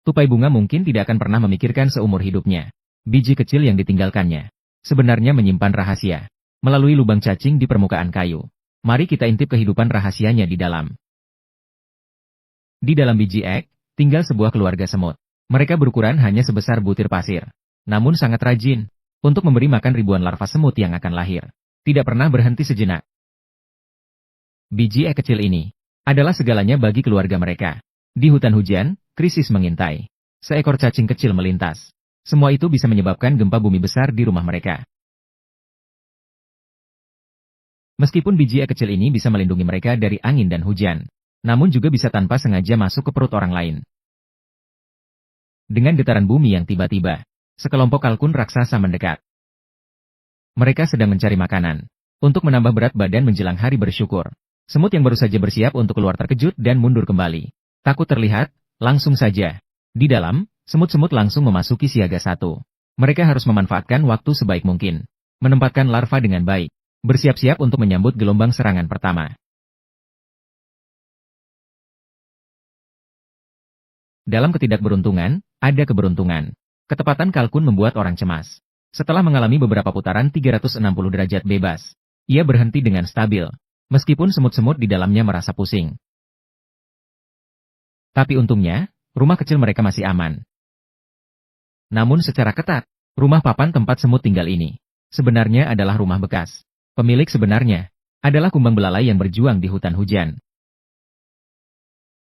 Tupai bunga mungkin tidak akan pernah memikirkan seumur hidupnya. Biji kecil yang ditinggalkannya sebenarnya menyimpan rahasia. Melalui lubang cacing di permukaan kayu. Mari kita intip kehidupan rahasianya di dalam. Di dalam biji ek, tinggal sebuah keluarga semut. Mereka berukuran hanya sebesar butir pasir. Namun sangat rajin untuk memberi makan ribuan larva semut yang akan lahir. Tidak pernah berhenti sejenak. Biji ek kecil ini adalah segalanya bagi keluarga mereka. Di hutan hujan, krisis mengintai. Seekor cacing kecil melintas. Semua itu bisa menyebabkan gempa bumi besar di rumah mereka. Meskipun biji ek kecil ini bisa melindungi mereka dari angin dan hujan, namun juga bisa tanpa sengaja masuk ke perut orang lain. Dengan getaran bumi yang tiba-tiba, sekelompok kalkun raksasa mendekat. Mereka sedang mencari makanan untuk menambah berat badan menjelang hari bersyukur. Semut yang baru saja bersiap untuk keluar terkejut dan mundur kembali. Takut terlihat, langsung saja. Di dalam, semut-semut langsung memasuki siaga 1. Mereka harus memanfaatkan waktu sebaik mungkin. Menempatkan larva dengan baik. Bersiap-siap untuk menyambut gelombang serangan pertama. Dalam ketidakberuntungan, ada keberuntungan. Ketepatan kalkun membuat orang cemas. Setelah mengalami beberapa putaran 360 derajat bebas, ia berhenti dengan stabil. Meskipun semut-semut di dalamnya merasa pusing. Tapi untungnya, rumah kecil mereka masih aman. Namun secara ketat, rumah papan tempat semut tinggal ini sebenarnya adalah rumah bekas. Pemilik sebenarnya adalah kumbang belalai yang berjuang di hutan hujan.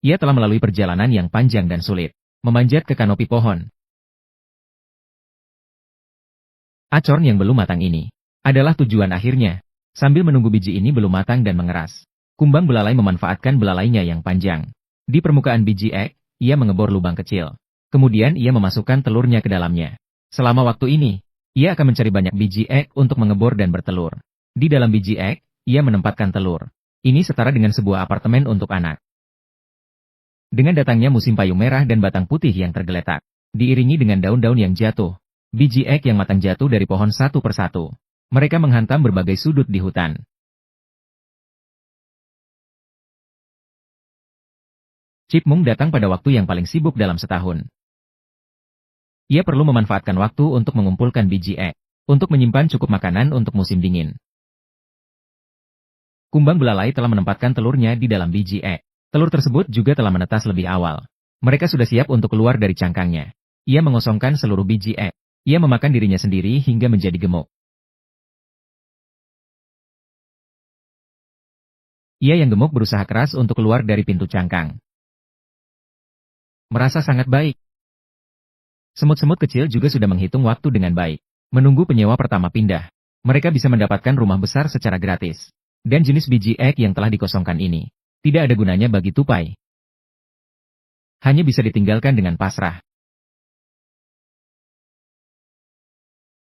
Ia telah melalui perjalanan yang panjang dan sulit, memanjat ke kanopi pohon. Acorn yang belum matang ini adalah tujuan akhirnya. Sambil menunggu biji ini belum matang dan mengeras, kumbang belalai memanfaatkan belalainya yang panjang. Di permukaan biji ek, ia mengebor lubang kecil. Kemudian ia memasukkan telurnya ke dalamnya. Selama waktu ini, ia akan mencari banyak biji ek untuk mengebor dan bertelur. Di dalam biji ek, ia menempatkan telur. Ini setara dengan sebuah apartemen untuk anak. Dengan datangnya musim payung merah dan batang putih yang tergeletak, diiringi dengan daun-daun yang jatuh, biji ek yang matang jatuh dari pohon satu persatu. Mereka menghantam berbagai sudut di hutan. Chipmunk datang pada waktu yang paling sibuk dalam setahun. Ia perlu memanfaatkan waktu untuk mengumpulkan biji ek, untuk menyimpan cukup makanan untuk musim dingin. Kumbang belalai telah menempatkan telurnya di dalam biji ek. Telur tersebut juga telah menetas lebih awal. Mereka sudah siap untuk keluar dari cangkangnya. Ia mengosongkan seluruh biji ek. Ia memakan dirinya sendiri hingga menjadi gemuk. Ia yang gemuk berusaha keras untuk keluar dari pintu cangkang. Merasa sangat baik. Semut-semut kecil juga sudah menghitung waktu dengan baik. Menunggu penyewa pertama pindah. Mereka bisa mendapatkan rumah besar secara gratis. Dan jenis biji ek yang telah dikosongkan ini tidak ada gunanya bagi tupai. Hanya bisa ditinggalkan dengan pasrah.